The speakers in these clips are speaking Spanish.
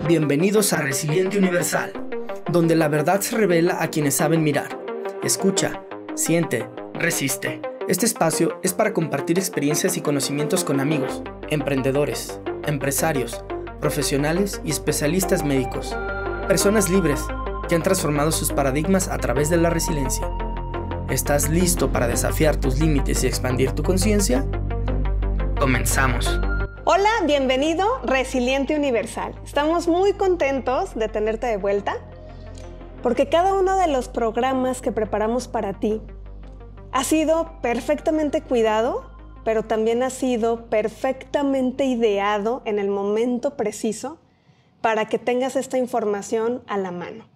Bienvenidos a Resiliente Universal, donde la verdad se revela a quienes saben mirar. Escucha, siente, resiste. Este espacio es para compartir experiencias y conocimientos con amigos, emprendedores, empresarios, profesionales y especialistas médicos. Personas libres que han transformado sus paradigmas a través de la resiliencia. ¿Estás listo para desafiar tus límites y expandir tu conciencia? ¡Comenzamos! Hola, bienvenido Resiliente Universal. Estamos muy contentos de tenerte de vuelta porque cada uno de los programas que preparamos para ti ha sido perfectamente cuidado, pero también ha sido perfectamente ideado en el momento preciso para que tengas esta información a la mano.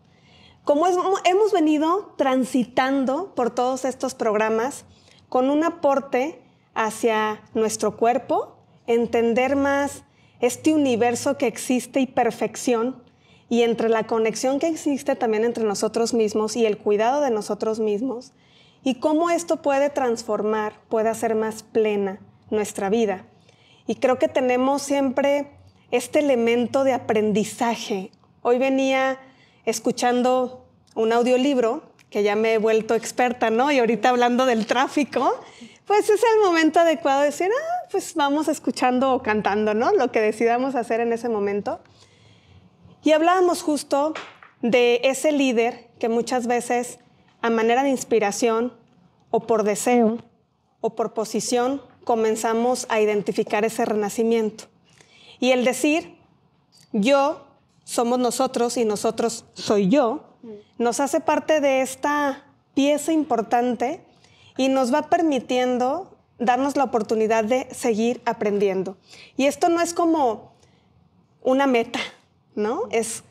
Como hemos venido transitando por todos estos programas con un aporte hacia nuestro cuerpo, entender más este universo que existe y perfección, y entre la conexión que existe también entre nosotros mismos y el cuidado de nosotros mismos, y cómo esto puede transformar, puede hacer más plena nuestra vida. Y creo que tenemos siempre este elemento de aprendizaje. Hoy venía escuchando un audiolibro, que ya me he vuelto experta, ¿no? Y ahorita hablando del tráfico, pues es el momento adecuado de decir, pues vamos escuchando o cantando, ¿no? Lo que decidamos hacer en ese momento. Y hablábamos justo de ese líder que muchas veces, a manera de inspiración, o por deseo, o por posición, comenzamos a identificar ese renacimiento. Y el decir, yo somos nosotros y nosotros soy yo, nos hace parte de esta pieza importante y nos va permitiendo darnos la oportunidad de seguir aprendiendo. Y esto no es como una meta, ¿no? Es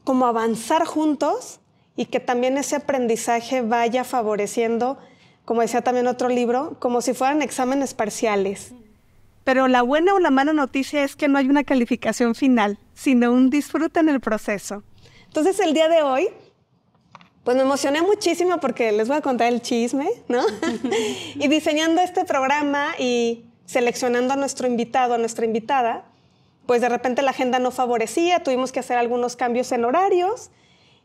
como avanzar juntos y que también ese aprendizaje vaya favoreciendo, como decía también otro libro, como si fueran exámenes parciales. Pero la buena o la mala noticia es que no hay una calificación final, sino un disfrute en el proceso. Entonces, el día de hoy, pues me emocioné muchísimo porque les voy a contar el chisme, ¿no? Y diseñando este programa y seleccionando a nuestro invitado, a nuestra invitada, pues de repente la agenda no favorecía, tuvimos que hacer algunos cambios en horarios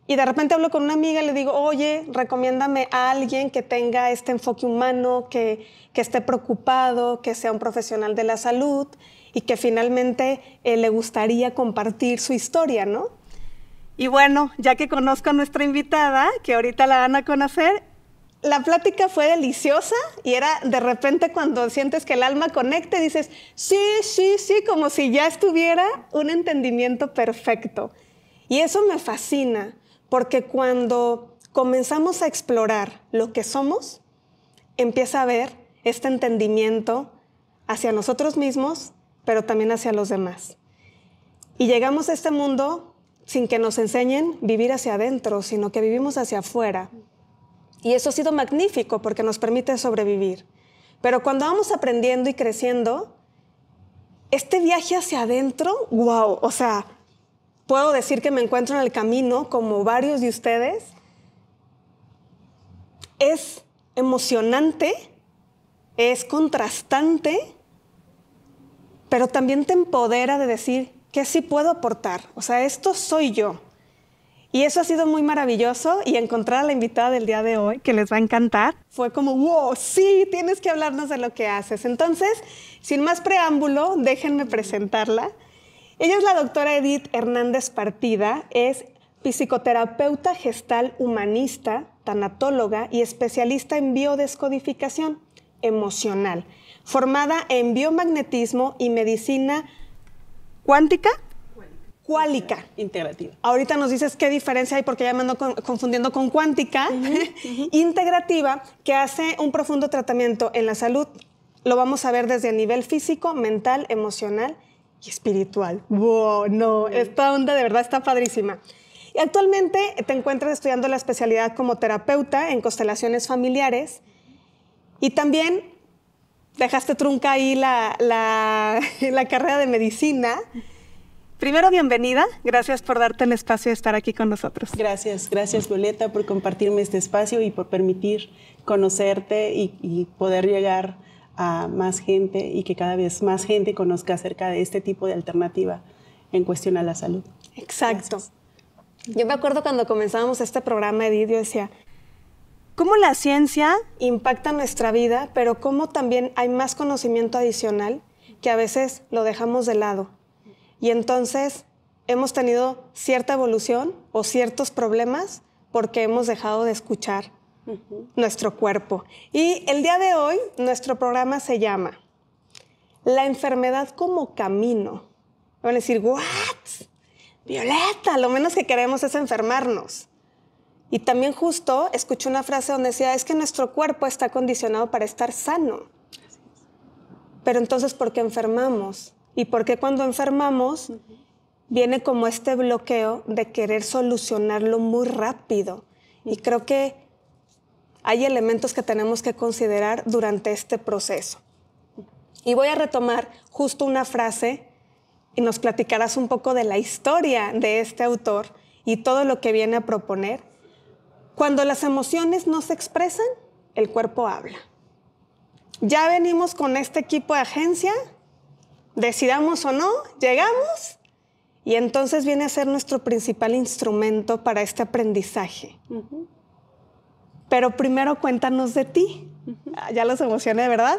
y de repente hablo con una amiga y le digo, oye, recomiéndame a alguien que tenga este enfoque humano, que esté preocupado, que sea un profesional de la salud y que finalmente le gustaría compartir su historia, ¿no? Y bueno, ya que conozco a nuestra invitada, que ahorita la van a conocer, la plática fue deliciosa y era de repente cuando sientes que el alma conecta y dices, sí, como si ya estuviera un entendimiento perfecto. Y eso me fascina, porque cuando comenzamos a explorar lo que somos, empieza a haber este entendimiento hacia nosotros mismos, pero también hacia los demás. Y llegamos a este mundo sin que nos enseñen vivir hacia adentro, sino que vivimos hacia afuera. Y eso ha sido magnífico porque nos permite sobrevivir. Pero cuando vamos aprendiendo y creciendo, este viaje hacia adentro, wow, o sea, puedo decir que me encuentro en el camino, como varios de ustedes. Es emocionante, es contrastante, pero también te empodera de decir, ¿qué sí puedo aportar? O sea, esto soy yo. Y eso ha sido muy maravilloso y encontrar a la invitada del día de hoy, que les va a encantar, fue como, wow, sí, tienes que hablarnos de lo que haces. Entonces, sin más preámbulo, déjenme presentarla. Ella es la doctora Edith Hernández Partida, es psicoterapeuta gestal humanista, tanatóloga y especialista en biodescodificación emocional, formada en biomagnetismo y medicina ¿cuántica? Cuálica. Integrativa. Ahorita nos dices qué diferencia hay porque ya me ando confundiendo con cuántica. Integrativa, que hace un profundo tratamiento en la salud. Lo vamos a ver desde el nivel físico, mental, emocional y espiritual. ¡Wow! No, esta onda de verdad está padrísima. Y actualmente te encuentras estudiando la especialidad como terapeuta en constelaciones familiares y también dejaste trunca ahí la carrera de medicina. Primero, bienvenida. Gracias por darte el espacio de estar aquí con nosotros. Gracias Violeta por compartirme este espacio y por permitir conocerte y poder llegar a más gente y que cada vez más gente conozca acerca de este tipo de alternativa en cuestión a la salud. Exacto. Gracias. Yo me acuerdo cuando comenzábamos este programa, Edith, yo decía, ¿cómo la ciencia impacta nuestra vida, pero cómo también hay más conocimiento adicional que a veces lo dejamos de lado? Y entonces hemos tenido cierta evolución o ciertos problemas porque hemos dejado de escuchar nuestro cuerpo. Y el día de hoy, nuestro programa se llama La enfermedad como camino. Van a decir, ¿what? Violeta, lo menos que queremos es enfermarnos. Y también justo escuché una frase donde decía, es que nuestro cuerpo está condicionado para estar sano. Pero entonces, ¿por qué enfermamos? ¿Y por qué cuando enfermamos viene como este bloqueo de querer solucionarlo muy rápido? Y creo que hay elementos que tenemos que considerar durante este proceso. Y voy a retomar justo una frase y nos platicarás un poco de la historia de este autor y todo lo que viene a proponer. Cuando las emociones no se expresan, el cuerpo habla. Ya venimos con este equipo de agencia, decidamos o no, llegamos y entonces viene a ser nuestro principal instrumento para este aprendizaje. Pero primero cuéntanos de ti. Ya los emocioné, ¿verdad?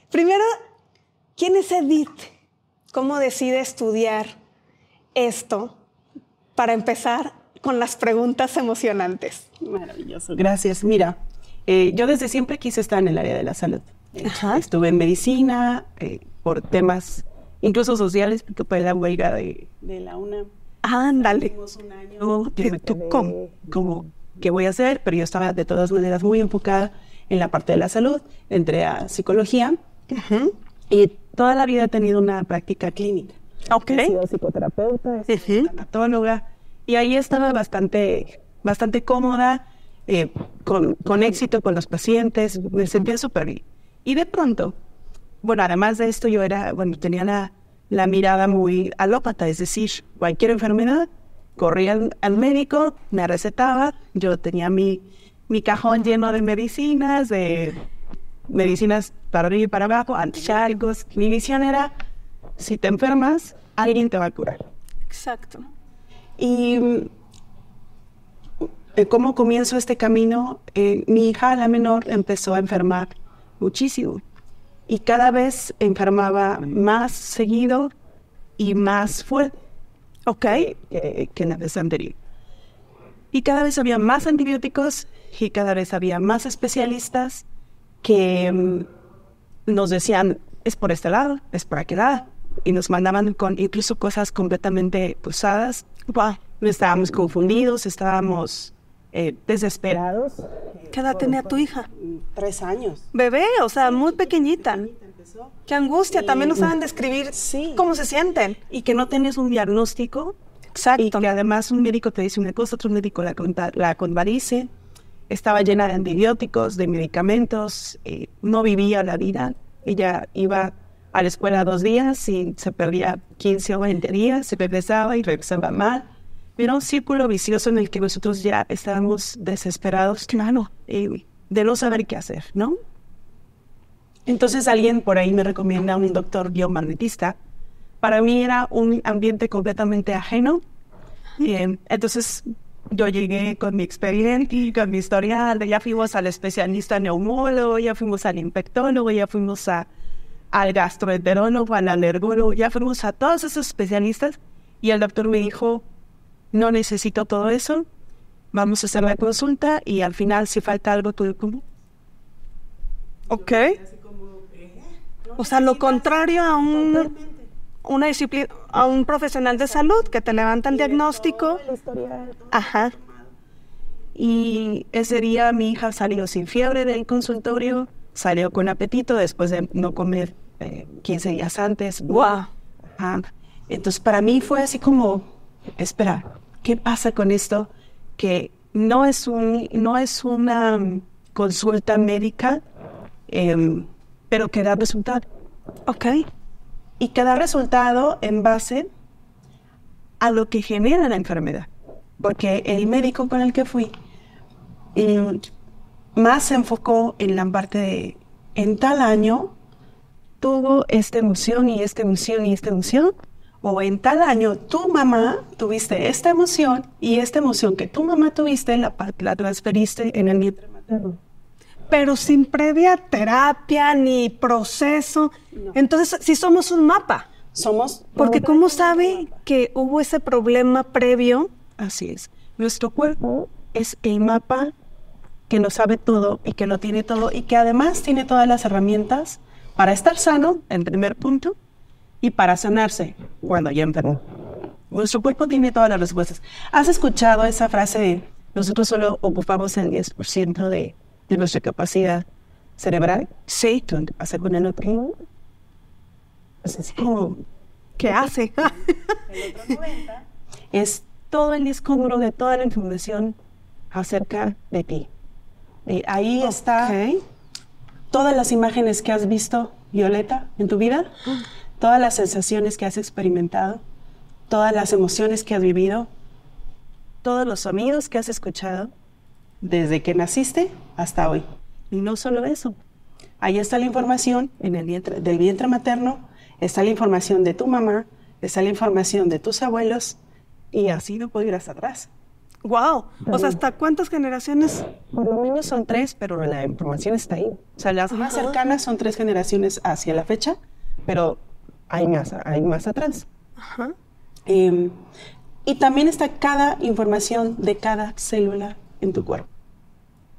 Primero, ¿quién es Edith? ¿Cómo decide estudiar esto para empezar con las preguntas emocionantes? Maravilloso, gracias. Mira, yo desde siempre quise estar en el área de la salud. Estuve en medicina por temas incluso sociales, porque fue la huelga de la UNAM. Ándale. Tuvimos un año como ¿qué voy a hacer? Pero yo estaba de todas maneras muy enfocada en la parte de la salud. Entré a psicología y toda la vida he tenido una práctica clínica. He sido psicoterapeuta, he sido tanatóloga y ahí estaba bastante cómoda, con éxito con los pacientes, me sentía súper bien. Y de pronto, bueno, además de esto yo tenía la mirada muy alópata, es decir, cualquier enfermedad, corría al médico, me recetaba, yo tenía mi cajón lleno de medicinas para arriba y para abajo, anticháricos. Mi visión era, si te enfermas, alguien te va a curar. Exacto. Y ¿cómo comienzo este camino? Mi hija, la menor, empezó a enfermar muchísimo. Y cada vez enfermaba más seguido y más fuerte que en la vez anterior. Y cada vez había más antibióticos y cada vez había más especialistas que nos decían, es por este lado, es por aquel lado. Y nos mandaban con incluso cosas completamente usadas. Estábamos confundidos, estábamos desesperados. ¿Qué edad tenía tu hija? 3 años. Bebé, o sea, muy pequeñita. Qué angustia, también no saben describir cómo se sienten. Y que no tienes un diagnóstico. Exacto. Y que además un médico te dice una cosa, otro médico la contradice. Estaba llena de antibióticos, de medicamentos, no vivía la vida. Ella iba a la escuela 2 días y se perdía 15 o 20 días, se regresaba y regresaba mal. Era un círculo vicioso en el que nosotros ya estábamos desesperados, claro, de no saber qué hacer, ¿no? Entonces alguien por ahí me recomienda a un doctor biomagnetista. Para mí era un ambiente completamente ajeno. Entonces yo llegué con mi experiencia, con mi historial, ya fuimos al especialista neumólogo, ya fuimos al infectólogo, ya fuimos al gastroenterólogo, al alergólogo, ya fuimos a todos esos especialistas y el doctor me dijo, no necesito todo eso, vamos a hacer la consulta y al final si falta algo tú como. O sea, lo contrario a una disciplina, a un profesional de salud que te levanta el diagnóstico. Ajá. Y ese día mi hija salió sin fiebre del consultorio, salió con apetito después de no comer 15 días antes. ¡Wow! Entonces para mí fue así como, espera, ¿qué pasa con esto? Que no es una consulta médica, pero que da resultado. Y que da resultado en base a lo que genera la enfermedad. Porque el médico con el que fui más se enfocó en la parte de, en tal año tuvo esta emoción y esta emoción y esta emoción, o en tal año tu mamá tuviste esta emoción y esta emoción que tu mamá tuviste la transferiste en el vientre materno. Pero sin previa terapia ni proceso. No. Entonces, sí somos un mapa. Porque ¿cómo sabe que hubo ese problema previo? Así es. Nuestro cuerpo es el mapa que lo sabe todo y que lo tiene todo y que además tiene todas las herramientas para estar sano, en primer punto, y para sanarse cuando ya enfermó. Nuestro cuerpo tiene todas las respuestas. ¿Has escuchado esa frase de nosotros solo ocupamos el 10% de nuestra capacidad cerebral? Sí. ¿Qué pasa con el otro? Pues es como, ¿qué hace? El otro 90 es todo el disco duro de toda la información acerca de ti. Ahí está todas las imágenes que has visto, Violeta, en tu vida, todas las sensaciones que has experimentado, todas las emociones que has vivido, todos los sonidos que has escuchado, desde que naciste hasta hoy. Y no solo eso, ahí está la información en el del vientre materno, está la información de tu mamá, está la información de tus abuelos, y así no puedo ir hasta atrás. ¡Wow! O sea, ¿hasta cuántas generaciones? Por lo menos son 3, pero la información está ahí. O sea, las más cercanas son 3 generaciones hacia la fecha, pero hay más atrás. Ajá. Y también está cada información de cada célula en tu cuerpo.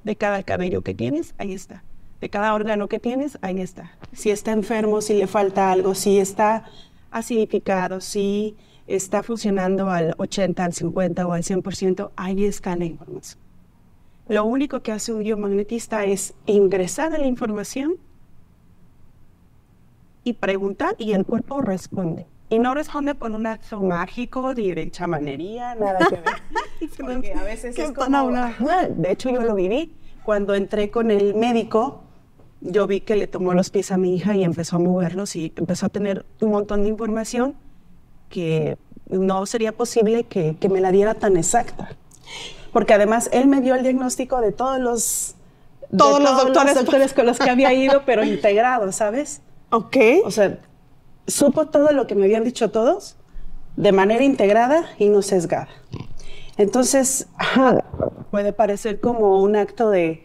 De cada cabello que tienes, ahí está. De cada órgano que tienes, ahí está. Si está enfermo, si le falta algo, si está acidificado, si está funcionando al 80, al 50 o al 100%, ahí está la información. Lo único que hace un biomagnetista es ingresar a la información y preguntar, y el cuerpo responde. Y no responde por un acto mágico ni de chamanería, nada que ver. Porque a veces es como... De hecho, yo lo viví. Cuando entré con el médico, yo vi que le tomó los pies a mi hija y empezó a moverlos y empezó a tener un montón de información que no sería posible que me la diera tan exacta. Porque además él me dio el diagnóstico de todos los doctores con los que había ido, pero integrado, ¿sabes? Ok. O sea, supo todo lo que me habían dicho todos de manera integrada y no sesgada. Entonces, puede parecer como un acto de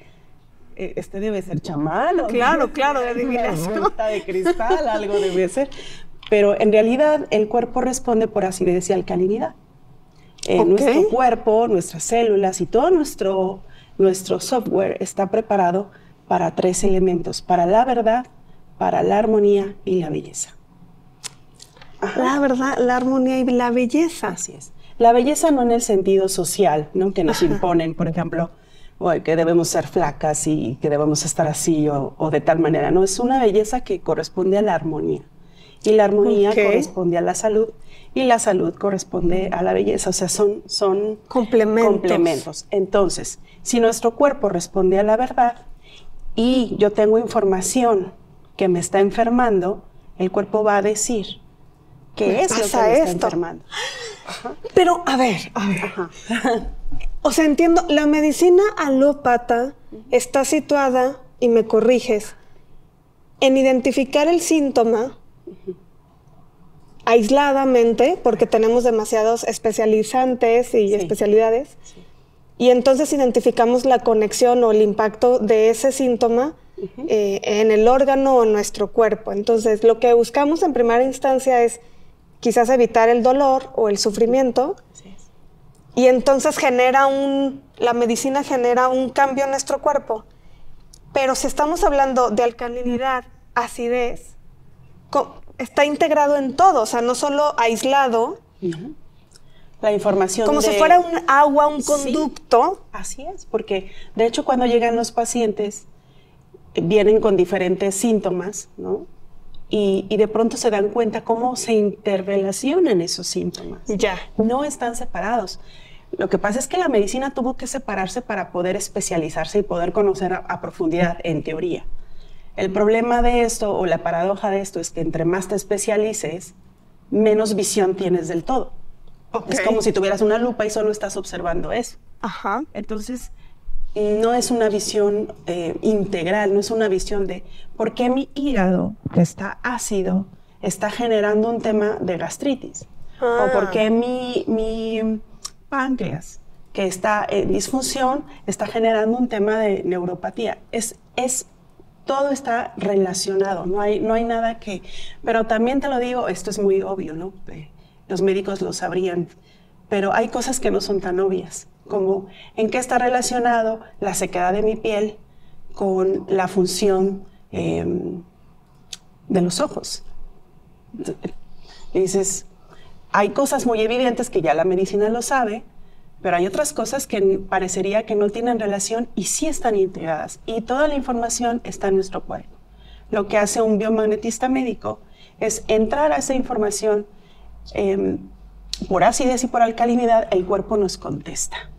este debe ser chamán. Claro, de adivinación. Una de cristal, algo debe ser. Pero en realidad el cuerpo responde por acidez y alcalinidad. Nuestro cuerpo, nuestras células y todo nuestro software está preparado para 3 elementos, para la verdad, para la armonía y la belleza. Ajá. La verdad, la armonía y la belleza. Así es. La belleza no en el sentido social, ¿no? Que nos imponen, por ejemplo, que debemos ser flacas y que debemos estar así o de tal manera. No, es una belleza que corresponde a la armonía. Y la armonía corresponde a la salud. Y la salud corresponde a la belleza. O sea, son complementos. Entonces, si nuestro cuerpo responde a la verdad y yo tengo información que me está enfermando, el cuerpo va a decir qué es lo que me está enfermando. Ajá. Pero, a ver. Ajá. O sea, entiendo, la medicina alópata está situada, y me corriges, en identificar el síntoma aisladamente, porque tenemos demasiados especializantes y especialidades, y entonces identificamos la conexión o el impacto de ese síntoma en el órgano o en nuestro cuerpo. Entonces, lo que buscamos en primera instancia es quizás evitar el dolor o el sufrimiento, y entonces la medicina genera un cambio en nuestro cuerpo. Pero si estamos hablando de alcalinidad, acidez, está integrado en todo, o sea, no solo aislado. La información como si fuera un agua, un conducto. Sí, así es, porque de hecho cuando llegan los pacientes vienen con diferentes síntomas, ¿no? Y de pronto se dan cuenta cómo se interrelacionan esos síntomas. Ya. No están separados. Lo que pasa es que la medicina tuvo que separarse para poder especializarse y poder conocer a profundidad, en teoría. El problema de esto, o la paradoja de esto, es que entre más te especialices, menos visión tienes del todo. Es como si tuvieras una lupa y solo estás observando eso. Ajá. Entonces, no es una visión integral, no es una visión de por qué mi hígado, que está ácido, está generando un tema de gastritis. O por qué mi páncreas, que está en disfunción, está generando un tema de neuropatía. Todo está relacionado, no hay nada que... Pero también te lo digo, esto es muy obvio, ¿no? Los médicos lo sabrían, pero hay cosas que no son tan obvias, como en qué está relacionado la sequedad de mi piel con la función de los ojos. Y dices, hay cosas muy evidentes que ya la medicina lo sabe, pero hay otras cosas que parecería que no tienen relación y sí están integradas. Y toda la información está en nuestro cuerpo. Lo que hace un biomagnetista médico es entrar a esa información por acidez y por alcalinidad, el cuerpo nos contesta.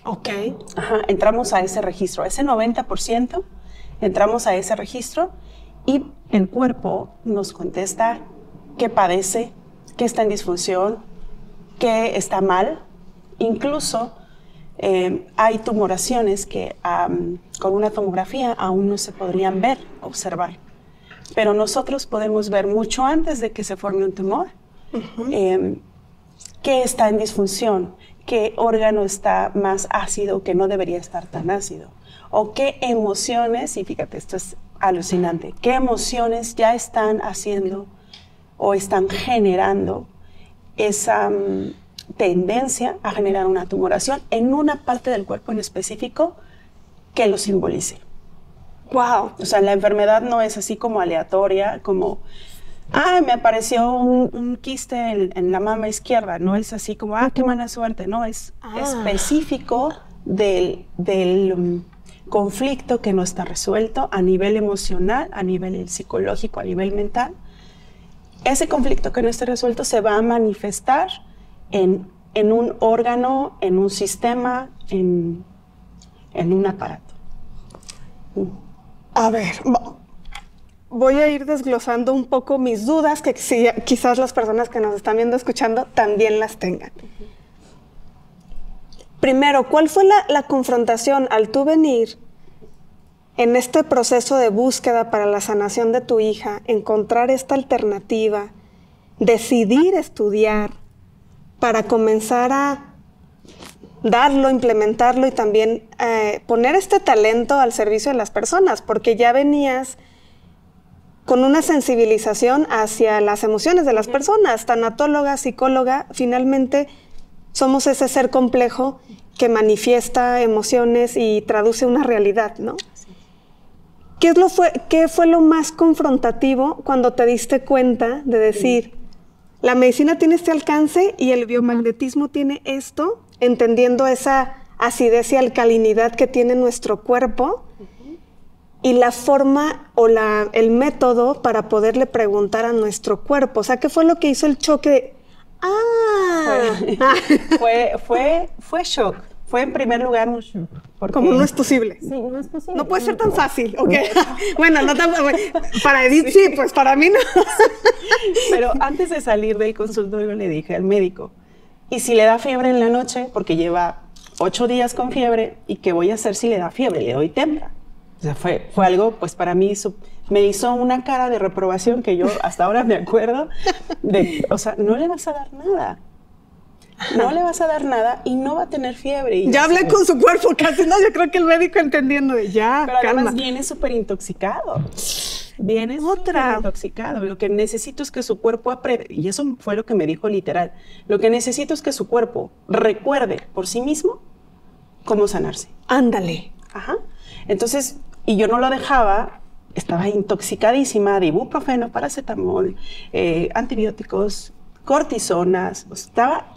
Ok. Ajá, entramos a ese registro, ese 90%, entramos a ese registro y el cuerpo nos contesta qué padece, qué está en disfunción, qué está mal. Incluso hay tumoraciones que con una tomografía aún no se podrían ver, observar. Pero nosotros podemos ver mucho antes de que se forme un tumor. Qué está en disfunción, qué órgano está más ácido que no debería estar tan ácido. O qué emociones, y fíjate, esto es alucinante, qué emociones ya están haciendo o están generando esa tendencia a generar una tumoración en una parte del cuerpo en específico que lo simbolice. Wow. O sea, la enfermedad no es así como aleatoria, como, me apareció un quiste en la mama izquierda. No es así como, qué mala suerte. No, es específico del conflicto que no está resuelto a nivel emocional, a nivel psicológico, a nivel mental. Ese conflicto que no está resuelto se va a manifestar en un órgano, en un sistema, en un aparato. A ver, voy a ir desglosando un poco mis dudas, que quizás las personas que nos están viendo, escuchando, también las tengan. Primero, ¿cuál fue la confrontación al tú venir en este proceso de búsqueda para la sanación de tu hija, encontrar esta alternativa, decidir estudiar para comenzar a darlo, implementarlo y también poner este talento al servicio de las personas? Porque ya venías con una sensibilización hacia las emociones de las personas, tanatóloga, psicóloga, finalmente somos ese ser complejo que manifiesta emociones y traduce una realidad, ¿no? Sí. ¿Qué fue lo más confrontativo cuando te diste cuenta de decir, la medicina tiene este alcance y el biomagnetismo tiene esto, entendiendo esa acidez y alcalinidad que tiene nuestro cuerpo, y la forma o el método para poderle preguntar a nuestro cuerpo? O sea, ¿qué fue lo que hizo el choque de, Fue shock. Fue en primer lugar un shock. Como no es posible. Sí, no es posible. No puede ser tan fácil, ¿ok? Bueno, no tan para Edith sí, pues para mí no. Pero antes de salir del consultorio le dije al médico, ¿y si le da fiebre en la noche? Porque lleva 8 días con fiebre, ¿y qué voy a hacer si le da fiebre? Le doy Tempra. O sea, fue algo, pues para mí, me hizo una cara de reprobación que yo hasta ahora me acuerdo o sea, no le vas a dar nada. No le vas a dar nada y no va a tener fiebre. Y ya hablé con su cuerpo casi, ¿no? Yo creo que el médico entendiendo de ya, pero calma. además viene súper intoxicado. Viene súper intoxicado. Lo que necesito es que su cuerpo aprenda, y eso fue lo que me dijo literal, lo que necesito es que su cuerpo recuerde por sí mismo cómo sanarse. Ándale. Ajá. Entonces, y yo no lo dejaba, estaba intoxicadísima de ibuprofeno, paracetamol, antibióticos, cortisonas, estaba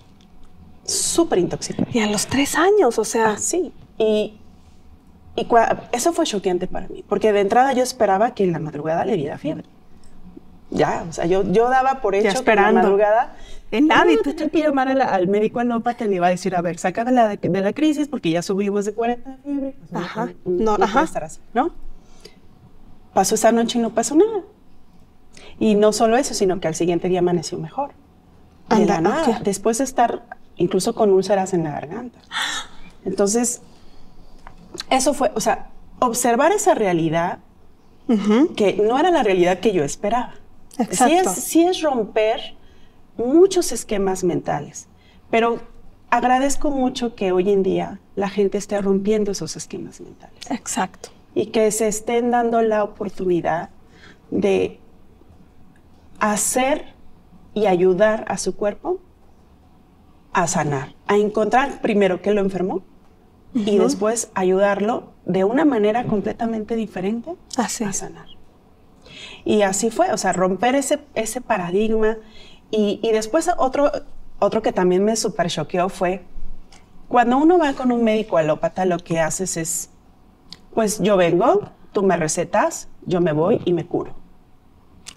súper intoxicada. Y a los 3 años, o sea. Sí, y eso fue choqueante para mí, porque de entrada yo esperaba que en la madrugada le diera fiebre. Ya, o sea, yo daba por hecho que en la madrugada... El hábito. Te pido llamar al médico alópata, le iba a decir, a ver, saca de la crisis, porque ya subimos de 40 de fiebre. Ajá. No puede estar así, ¿no? Pasó esa noche y no pasó nada. Y no solo eso, sino que al siguiente día amaneció mejor. De la nada. Okay. Después de estar incluso con úlceras en la garganta. Entonces, eso fue, o sea, observar esa realidad que no era la realidad que yo esperaba. Exacto. Sí es romper muchos esquemas mentales, pero agradezco mucho que hoy en día la gente esté rompiendo esos esquemas mentales. Exacto. Y que se estén dando la oportunidad de hacer y ayudar a su cuerpo a sanar, a encontrar primero qué lo enfermó y después ayudarlo de una manera completamente diferente a sanar. Y así fue, o sea, romper ese paradigma. Y después otro que también me súper choqueó fue cuando uno va con un médico alópata, lo que haces es, pues yo vengo, tú me recetas, yo me voy y me curo.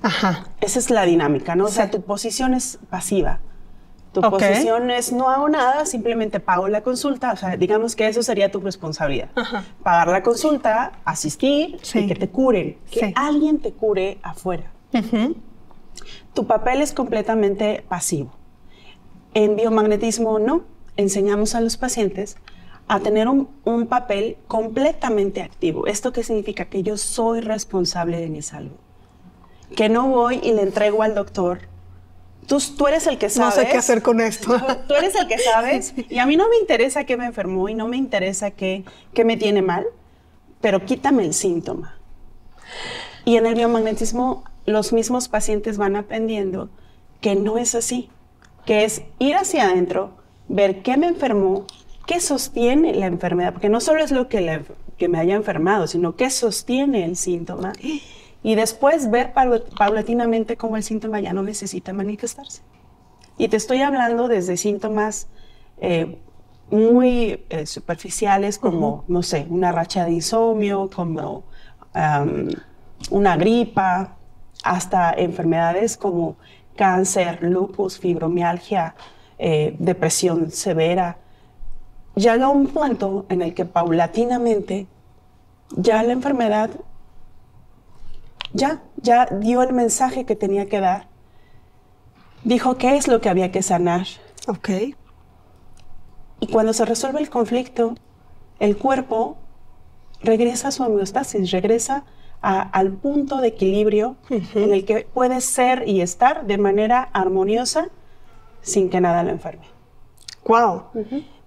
Ajá. Esa es la dinámica, ¿no? Sí. O sea, tu posición es pasiva. Tu posición es no hago nada, simplemente pago la consulta. O sea, digamos que eso sería tu responsabilidad. Ajá. Pagar la consulta, asistir y que te curen. Que alguien te cure afuera. Tu papel es completamente pasivo. En biomagnetismo no. Enseñamos a los pacientes a tener un papel completamente activo. ¿Esto qué significa? Que yo soy responsable de mi salud. Que no voy y le entrego al doctor. Tú eres el que sabes. No sé qué hacer con esto. Tú eres el que sabes. Y a mí no me interesa qué me enfermó y no me interesa qué me tiene mal, pero quítame el síntoma. Y en el biomagnetismo, los mismos pacientes van aprendiendo que no es así. Que es ir hacia adentro, ver qué me enfermó, qué sostiene la enfermedad. Porque no solo es lo que me haya enfermado, sino qué sostiene el síntoma. Y después ver paulatinamente cómo el síntoma ya no necesita manifestarse. Y te estoy hablando desde síntomas muy superficiales como, no sé, una racha de insomnio, como una gripa, hasta enfermedades como cáncer, lupus, fibromialgia, depresión severa. Llega un punto en el que paulatinamente ya la enfermedad ya dio el mensaje que tenía que dar. Dijo qué es lo que había que sanar. Ok. Y cuando se resuelve el conflicto, el cuerpo regresa a su homeostasis, regresa al punto de equilibrio en el que puede ser y estar de manera armoniosa sin que nada lo enferme. ¡Wow!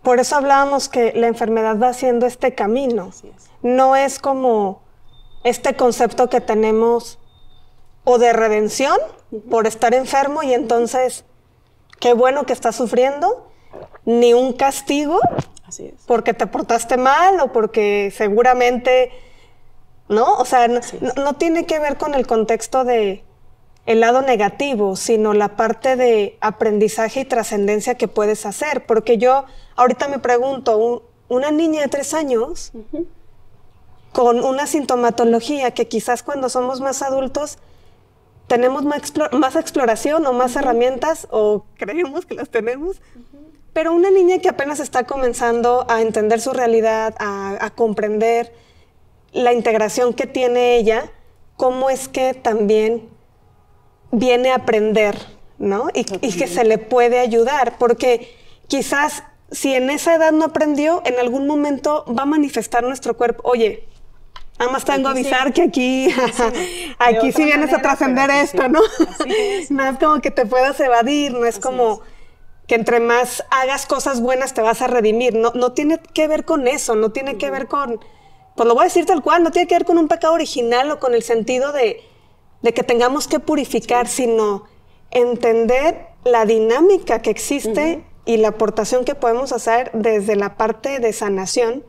Por eso hablábamos que la enfermedad va haciendo este camino. Así es. No es como este concepto que tenemos o de redención por estar enfermo y entonces qué bueno que estás sufriendo, ni un castigo porque te portaste mal o porque seguramente, ¿no? O sea, no tiene que ver con el contexto de el lado negativo, sino la parte de aprendizaje y trascendencia que puedes hacer. Porque yo ahorita me pregunto, una niña de 3 años con una sintomatología que quizás cuando somos más adultos tenemos más exploración o más herramientas o creemos que las tenemos, pero una niña que apenas está comenzando a entender su realidad, a comprender la integración que tiene ella, cómo es que también viene a aprender, ¿no? Y que se le puede ayudar, porque quizás si en esa edad no aprendió, en algún momento va a manifestar nuestro cuerpo, oye, nada más tengo a avisar que aquí sí vienes a trascender esto, ¿no? Así es. No es como que te puedas evadir, no es como que entre más hagas cosas buenas te vas a redimir. No tiene que ver con eso, no tiene que ver con, pues lo voy a decir tal cual, no tiene que ver con un pecado original o con el sentido de que tengamos que purificar, sino entender la dinámica que existe y la aportación que podemos hacer desde la parte de sanación.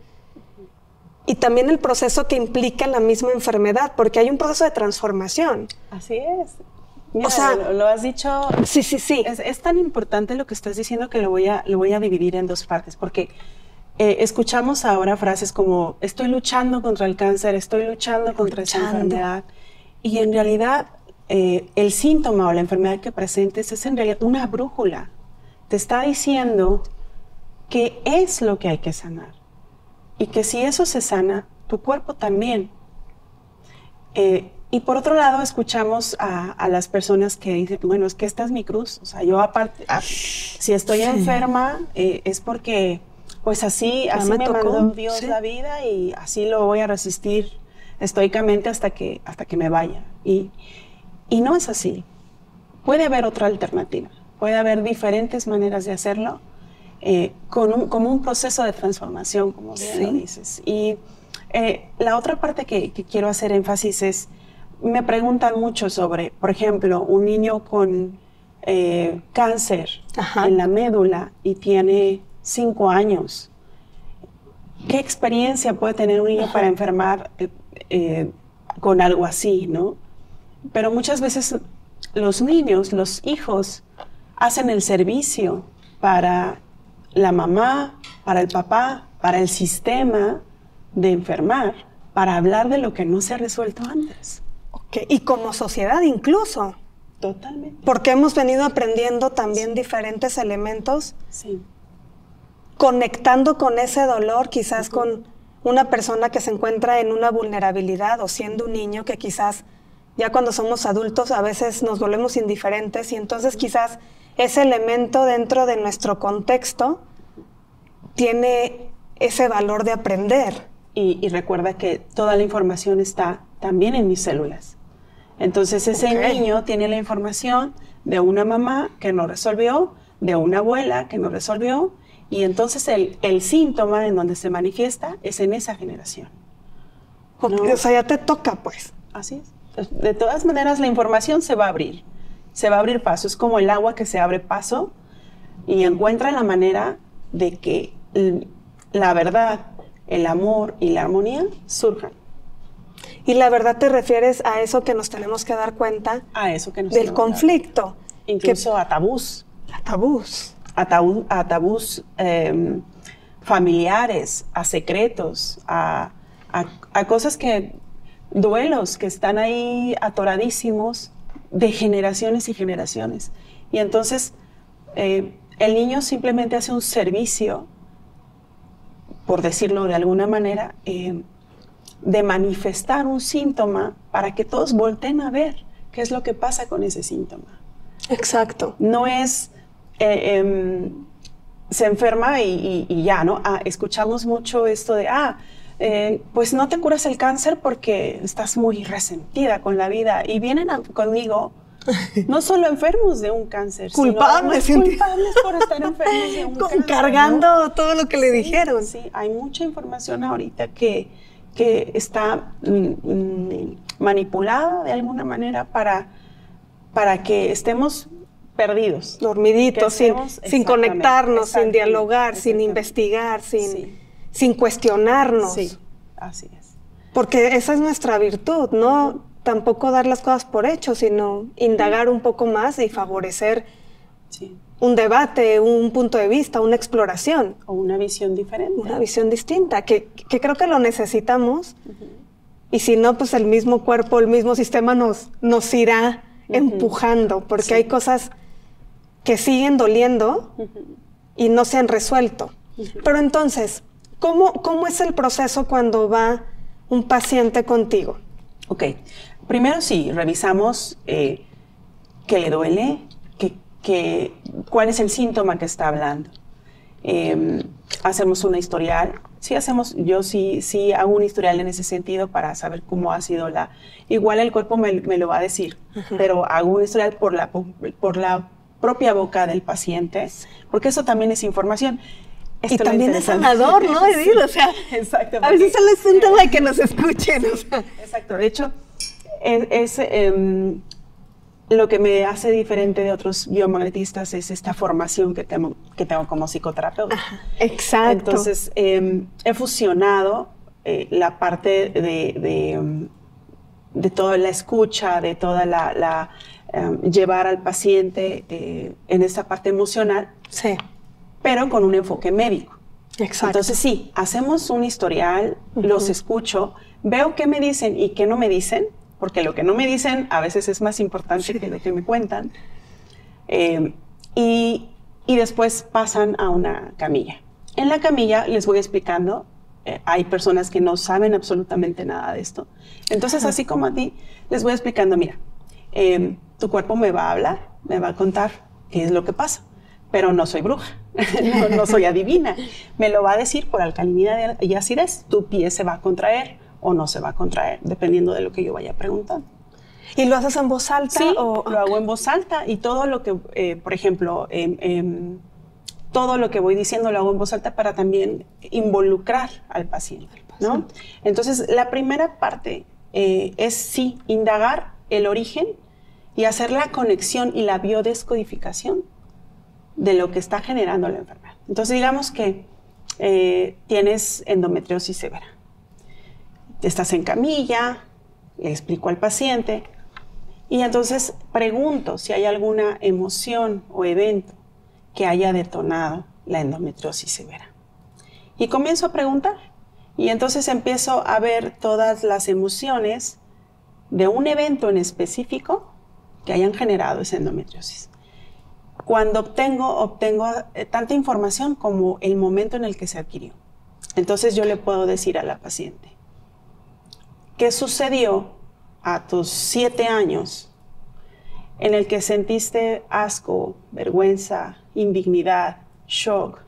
Y también el proceso que implica la misma enfermedad, porque hay un proceso de transformación. Así es. Mira, o sea, lo has dicho. Sí. Es tan importante lo que estás diciendo que lo voy a dividir en 2 partes, porque escuchamos ahora frases como estoy luchando contra el cáncer, estoy luchando contra esa enfermedad. Y en realidad el síntoma o la enfermedad que presentes es en realidad una brújula. Te está diciendo qué es lo que hay que sanar. Y que si eso se sana, tu cuerpo también. Y por otro lado, escuchamos a las personas que dicen, bueno, es que esta es mi cruz. O sea, yo aparte, si estoy enferma, es porque, pues así me mandó Dios la vida y así lo voy a resistir estoicamente hasta que me vaya. Y Y no es así. Puede haber otra alternativa. Puede haber diferentes maneras de hacerlo, como un proceso de transformación, como bien lo dices. Y la otra parte que quiero hacer énfasis es, me preguntan mucho sobre, por ejemplo, un niño con cáncer en la médula y tiene 5 años. ¿Qué experiencia puede tener un niño para enfermar con algo así, no? Pero muchas veces los niños, los hijos, hacen el servicio para la mamá, para el papá, para el sistema de enfermar, para hablar de lo que no se ha resuelto antes. Okay. Y como sociedad incluso. Totalmente. Porque hemos venido aprendiendo también diferentes elementos, conectando con ese dolor, quizás con una persona que se encuentra en una vulnerabilidad o siendo un niño que quizás ya cuando somos adultos a veces nos volvemos indiferentes y entonces quizás ese elemento dentro de nuestro contexto tiene ese valor de aprender. Y recuerda que toda la información está también en mis células. Entonces ese niño tiene la información de una mamá que no resolvió, de una abuela que no resolvió, y entonces el síntoma en donde se manifiesta es en esa generación. ¿No? O sea, ya te toca, pues. Así es. De todas maneras, la información se va a abrir. Se va a abrir paso. Es como el agua que se abre paso y encuentra la manera de que la verdad, el amor y la armonía surjan. Y la verdad te refieres a eso que nos tenemos que dar cuenta a eso que nos del conflicto. Incluso a tabús. A tabús. A tabús familiares, a secretos, a cosas duelos que están ahí atoradísimos de generaciones y generaciones. Y entonces el niño simplemente hace un servicio, por decirlo de alguna manera, de manifestar un síntoma para que todos volteen a ver qué es lo que pasa con ese síntoma. Exacto. No es se enferma y ya, ¿no? Escuchamos mucho esto de, pues no te curas el cáncer porque estás muy resentida con la vida. Y vienen conmigo no solo enfermos de un cáncer, culpables, sino culpables por estar enfermos de un cáncer. Cargando, ¿no? Todo lo que le dijeron. Sí, hay mucha información ahorita que está manipulada de alguna manera para que estemos perdidos. Dormiditos, sin conectarnos, sin dialogar, sin investigar, sin cuestionarnos. Sí, así es. Porque esa es nuestra virtud, ¿no? Tampoco dar las cosas por hecho, sino indagar un poco más y favorecer un debate, un punto de vista, una exploración. O una visión diferente. Una visión distinta, que creo que lo necesitamos. Y si no, pues el mismo cuerpo, el mismo sistema nos irá empujando, porque hay cosas que siguen doliendo y no se han resuelto. Pero entonces, ¿cómo es el proceso cuando va un paciente contigo? Ok, primero sí, revisamos qué le duele, cuál es el síntoma que está hablando. Hacemos una historial. Yo sí hago un historial en ese sentido para saber cómo ha sido igual el cuerpo me lo va a decir, pero hago un historial por la propia boca del paciente, porque eso también es información. Y también es sanador, ¿no, Edith? O sea, exacto, a veces solo es un tema de que nos escuchen. O sea. Exacto, de hecho, es lo que me hace diferente de otros biomagnetistas es esta formación que tengo como psicoterapeuta. Exacto. Entonces, he fusionado la parte de toda la escucha, de toda llevar al paciente en esa parte emocional, pero con un enfoque médico. Exacto. Entonces, sí, hacemos un historial, los escucho, veo qué me dicen y qué no me dicen, porque lo que no me dicen a veces es más importante que lo que me cuentan. Y después pasan a una camilla. En la camilla les voy explicando, hay personas que no saben absolutamente nada de esto. Entonces, así como a ti, les voy explicando, mira, tu cuerpo me va a hablar, me va a contar qué es lo que pasa, pero no soy bruja, no soy adivina. Me lo va a decir por alcalinidad y acidez. Tu pie se va a contraer o no se va a contraer, dependiendo de lo que yo vaya preguntando. ¿Y lo haces en voz alta? Sí, lo hago en voz alta y todo lo que, por ejemplo, todo lo que voy diciendo lo hago en voz alta para también involucrar al paciente, ¿no? Entonces, la primera parte es sí, indagar el origen y hacer la conexión y la biodescodificación de lo que está generando la enfermedad. Entonces, digamos que tienes endometriosis severa. Estás en camilla, le explico al paciente y entonces pregunto si hay alguna emoción o evento que haya detonado la endometriosis severa. Y comienzo a preguntar. Y entonces empiezo a ver todas las emociones de un evento en específico que hayan generado esa endometriosis. Cuando obtengo tanta información como el momento en el que se adquirió. Entonces yo le puedo decir a la paciente, ¿qué sucedió a tus 7 años en el que sentiste asco, vergüenza, indignidad, shock,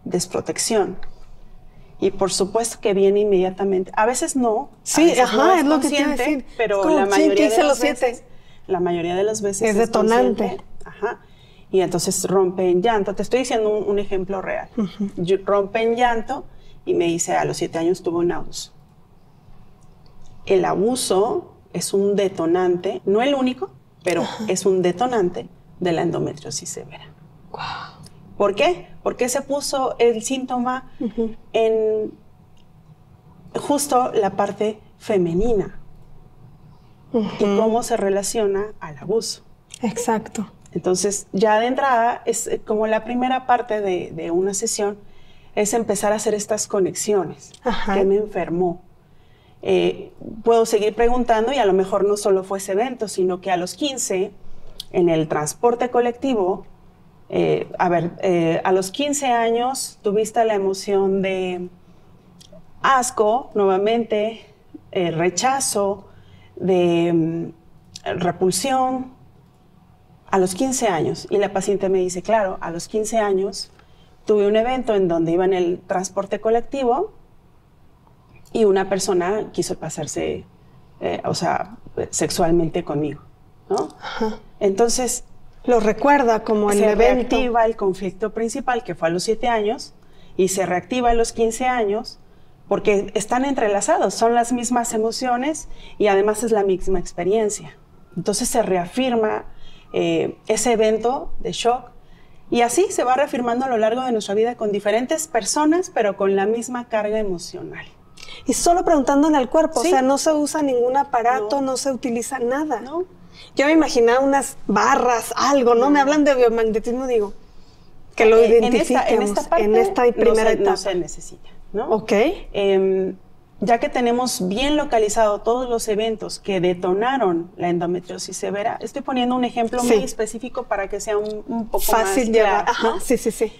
desprotección? Y por supuesto que viene inmediatamente. A veces no. Sí, ajá, no es lo que te iba a decir. Pero la mayoría de las veces es detonante. Ajá. Y entonces rompe en llanto. Te estoy diciendo un ejemplo real. Rompe en llanto y me dice, a los 7 años tuvo un abuso. El abuso es un detonante, no el único, pero es un detonante de la endometriosis severa. Wow. ¿Por qué? Porque se puso el síntoma en justo la parte femenina y cómo se relaciona al abuso. Exacto. Entonces, ya de entrada, es como la primera parte de una sesión, es empezar a hacer estas conexiones. ¿Qué me enfermó? Puedo seguir preguntando y a lo mejor no solo fue ese evento, sino que a los 15, en el transporte colectivo, a los 15 años tuviste la emoción de asco, nuevamente, rechazo, de repulsión, a los 15 años. Y la paciente me dice, claro, a los 15 años tuve un evento en donde iba en el transporte colectivo y una persona quiso pasarse, sexualmente conmigo, ¿no? Entonces, lo recuerda como el se evento. reactiva el conflicto principal, que fue a los 7 años, y se reactiva a los 15 años, porque están entrelazados, son las mismas emociones y además es la misma experiencia. Entonces se reafirma ese evento de shock y así se va reafirmando a lo largo de nuestra vida con diferentes personas, pero con la misma carga emocional. Y solo preguntando en el cuerpo, Sí. o sea, no se usa ningún aparato, no se utiliza nada. ¿No? Yo me imaginaba unas barras, algo, ¿no? Me hablan de biomagnetismo, digo, que lo identifiquemos en esta primera etapa. No se necesita, ¿no? Ok. Ya que tenemos bien localizado todos los eventos que detonaron la endometriosis severa, estoy poniendo un ejemplo muy específico para que sea un poco fácil más llevar. claro, Ajá, ¿no? sí.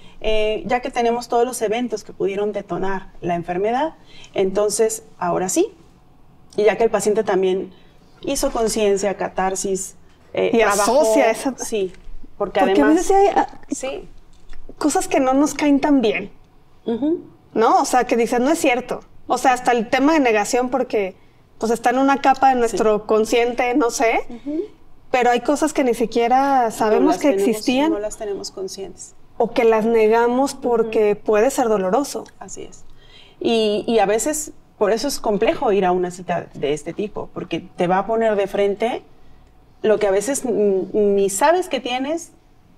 Ya que tenemos todos los eventos que pudieron detonar la enfermedad, entonces, ahora sí, y ya que el paciente también hizo conciencia, catarsis, Y trabajó, asocia esa... Sí, porque Porque además... a veces hay sí. cosas que no nos caen tan bien, ¿no? O sea, que dicen, no es cierto. O sea, hasta el tema de negación, porque pues está en una capa de nuestro consciente, no sé, pero hay cosas que ni siquiera sabemos que existían. No las tenemos conscientes. O que las negamos porque puede ser doloroso. Así es. Y a veces, por eso es complejo ir a una cita de este tipo, porque te va a poner de frente lo que a veces ni sabes que tienes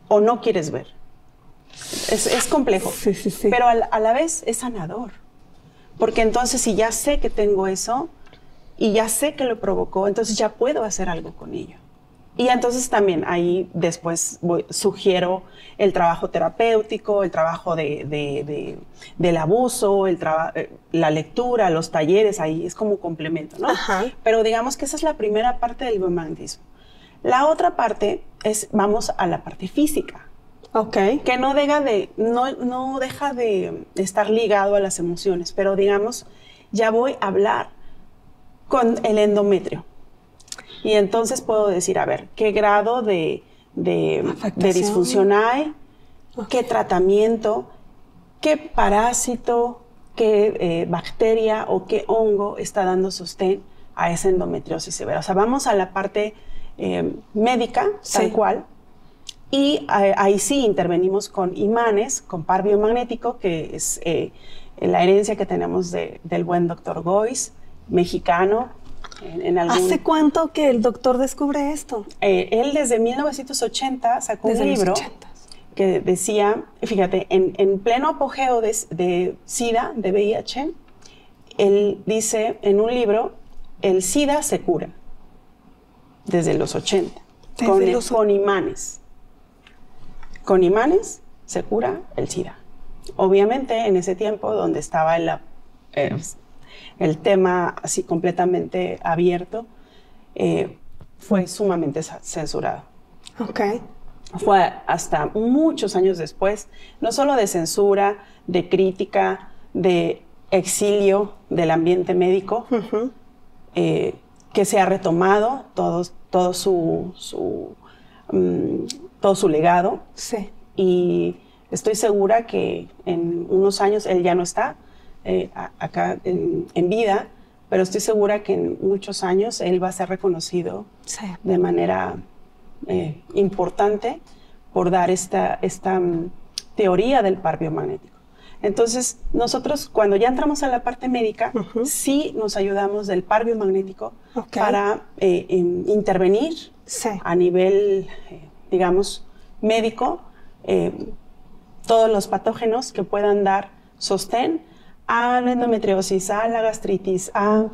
o no quieres ver. Es complejo, Sí. pero a la vez es sanador. Porque entonces si ya sé que tengo eso y ya sé que lo provocó, entonces ya puedo hacer algo con ello. Y entonces también ahí después sugiero el trabajo terapéutico, el trabajo del abuso, la lectura, los talleres, ahí es como complemento, ¿no? Pero digamos que esa es la primera parte del biomagnetismo. La otra parte es, vamos a la parte física. Que no deja de estar ligado a las emociones, pero digamos, ya voy a hablar con el endometrio. Y entonces puedo decir, a ver, ¿qué grado de disfunción hay? ¿Qué tratamiento? ¿Qué parásito? ¿Qué bacteria o qué hongo está dando sostén a esa endometriosis severa. O sea, vamos a la parte médica, tal cual, y ahí sí intervenimos con imanes, con par biomagnético, que es la herencia que tenemos del buen doctor Gois, mexicano. ¿Hace cuánto que el doctor descubre esto? Él desde 1980 sacó un libro que decía, fíjate, en pleno apogeo de SIDA, de VIH, él dice en un libro, el SIDA se cura desde los 80, con imanes. Con imanes se cura el SIDA. Obviamente en ese tiempo donde estaba el tema así completamente abierto, fue sumamente censurado. Fue hasta muchos años después, no solo de censura, de crítica, de exilio del ambiente médico, que se ha retomado todo su legado. Sí. Y estoy segura que en unos años él ya no está acá en vida, pero estoy segura que en muchos años él va a ser reconocido de manera importante por dar esta teoría del par biomagnético. Entonces, nosotros cuando ya entramos a la parte médica, sí nos ayudamos del par biomagnético para intervenir a nivel, digamos, médico, todos los patógenos que puedan dar sostén a la endometriosis, a la gastritis, a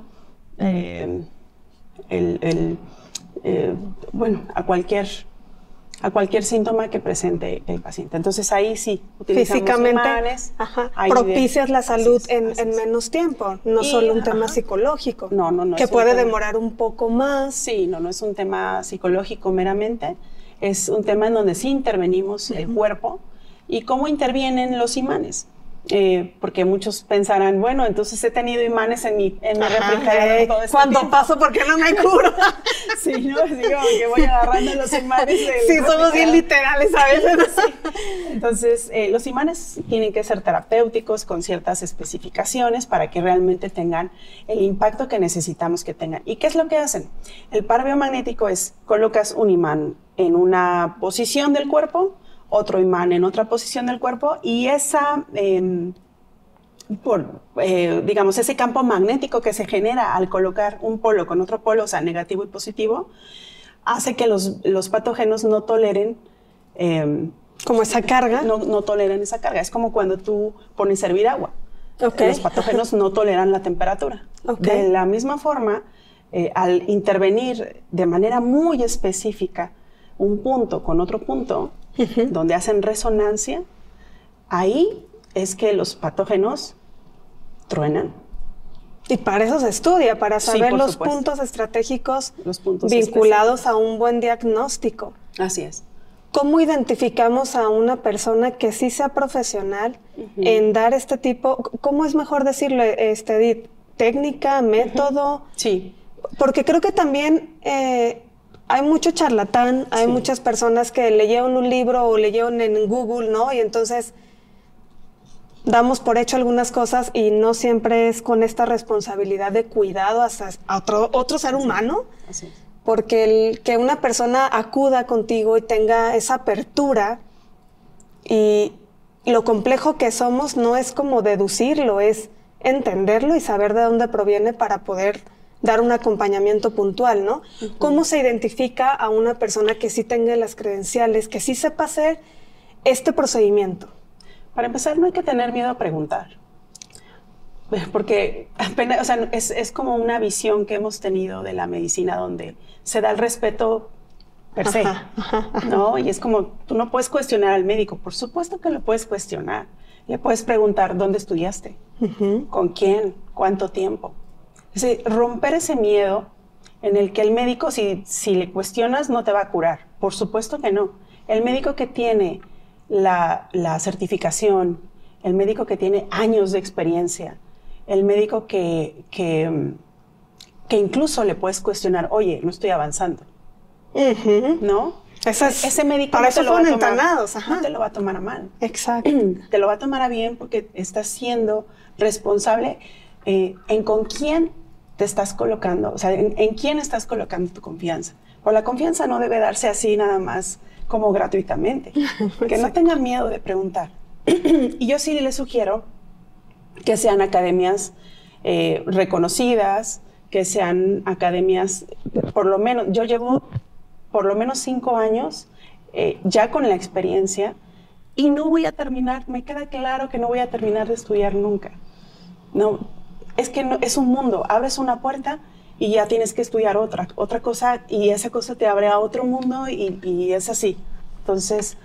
cualquier síntoma que presente el paciente. Entonces ahí sí utilizamos físicamente imanes, propicias la salud en menos tiempo, no solo un tema psicológico, que puede demorar un poco más. Sí, no es un tema psicológico meramente, es un tema en donde sí intervenimos el cuerpo. ¿Y cómo intervienen los imanes? Porque muchos pensarán, bueno, entonces he tenido imanes en mi refrigerador todo este cuando tiempo. paso, ¿por qué no me curo? Sí, ¿no? Digo que voy agarrando los imanes. Sí, somos bien literales a veces. Sí. Entonces, los imanes tienen que ser terapéuticos con ciertas especificaciones para que realmente tengan el impacto que necesitamos que tengan. ¿Y qué es lo que hacen? El par biomagnético es, colocas un imán en una posición del cuerpo, otro imán en otra posición del cuerpo, y digamos, ese campo magnético que se genera al colocar un polo con otro polo, o sea, negativo y positivo, hace que los patógenos no toleren como esa carga. No toleran esa carga. Es como cuando tú pones a hervir agua. Los patógenos no toleran la temperatura. De la misma forma, al intervenir de manera muy específica un punto con otro punto, donde hacen resonancia, ahí es que los patógenos truenan. Y para eso se estudia, para saber los puntos estratégicos vinculados específicos a un buen diagnóstico. Así es. ¿Cómo identificamos a una persona que sí sea profesional en dar este tipo, cómo es mejor decirlo, Edith, técnica, método? Sí. Porque creo que también hay mucho charlatán, hay muchas personas que leyeron un libro o leyeron en Google, ¿no? Y entonces damos por hecho algunas cosas y no siempre es con esta responsabilidad de cuidado hacia otro ser humano. Así es. Porque que una persona acuda contigo y tenga esa apertura, y lo complejo que somos no es como deducirlo, es entenderlo y saber de dónde proviene para poder dar un acompañamiento puntual, ¿no? ¿Cómo se identifica a una persona que sí tenga las credenciales, que sí sepa hacer este procedimiento? Para empezar, no hay que tener miedo a preguntar. Porque apenas, o sea, es como una visión que hemos tenido de la medicina donde se da el respeto per se, ¿no? Y es como, tú no puedes cuestionar al médico. Por supuesto que lo puedes cuestionar. Le puedes preguntar, ¿dónde estudiaste? ¿Con quién? ¿Cuánto tiempo? Es decir, romper ese miedo en el que el médico, si le cuestionas, no te va a curar. Por supuesto que no. El médico que tiene la certificación, el médico que tiene años de experiencia, el médico que incluso le puedes cuestionar, oye, no estoy avanzando, ¿no? Ese médico para eso fueron entrenados. No te lo va a tomar a mal. Exacto. Te lo va a tomar a bien porque estás siendo responsable en con quién te estás colocando, o sea, en quién estás colocando tu confianza. O la confianza no debe darse así nada más como gratuitamente. Que no tengan miedo de preguntar. Y yo sí les sugiero que sean academias reconocidas, que sean academias, por lo menos, yo llevo por lo menos 5 años ya con la experiencia y no voy a terminar, me queda claro que no voy a terminar de estudiar nunca. No, es que no, es un mundo, abres una puerta y ya tienes que estudiar otra cosa y esa cosa te abre a otro mundo y es así. Entonces,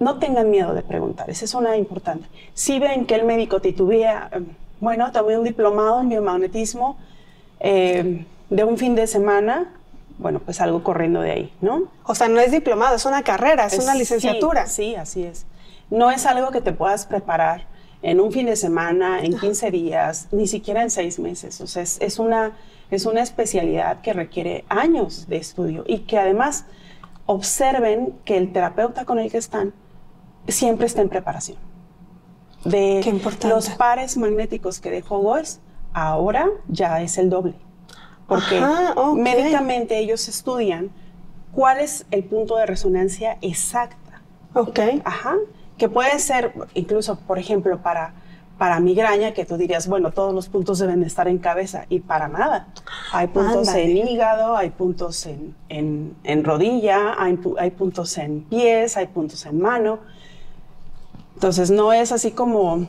no tengan miedo de preguntar, esa es una importante. Si ven que el médico titubea, bueno, tomé un diplomado en biomagnetismo de un fin de semana, bueno, pues salgo corriendo de ahí, ¿no? O sea, no es diplomado, es una carrera, es una licenciatura. Sí, así es. No es algo que te puedas preparar en un fin de semana, en 15 días, ni siquiera en 6 meses. O sea, es una especialidad que requiere años de estudio y que además observen que el terapeuta con el que están siempre está en preparación. De Qué importante. Los pares magnéticos que dejó Goetz, ahora ya es el doble. Porque médicamente ellos estudian cuál es el punto de resonancia exacta. Ok. Ajá. Que puede ser, incluso, por ejemplo, para migraña, que tú dirías, bueno, todos los puntos deben estar en cabeza, y para nada. Hay puntos en hígado, hay puntos en rodilla, hay puntos en pies, hay puntos en mano. Entonces, no es así como,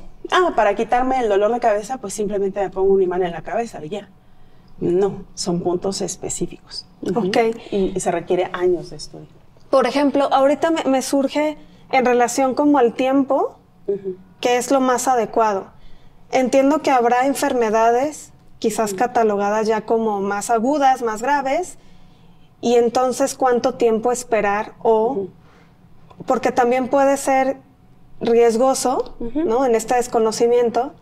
para quitarme el dolor de cabeza, pues simplemente me pongo un imán en la cabeza y ya. No, son puntos específicos. Ok. Y se requiere años de estudio. Por ejemplo, ahorita me surge en relación como al tiempo, que es lo más adecuado. Entiendo que habrá enfermedades quizás catalogadas ya como más agudas, más graves, y entonces ¿cuánto tiempo esperar? O porque también puede ser riesgoso, ¿no? En este desconocimiento.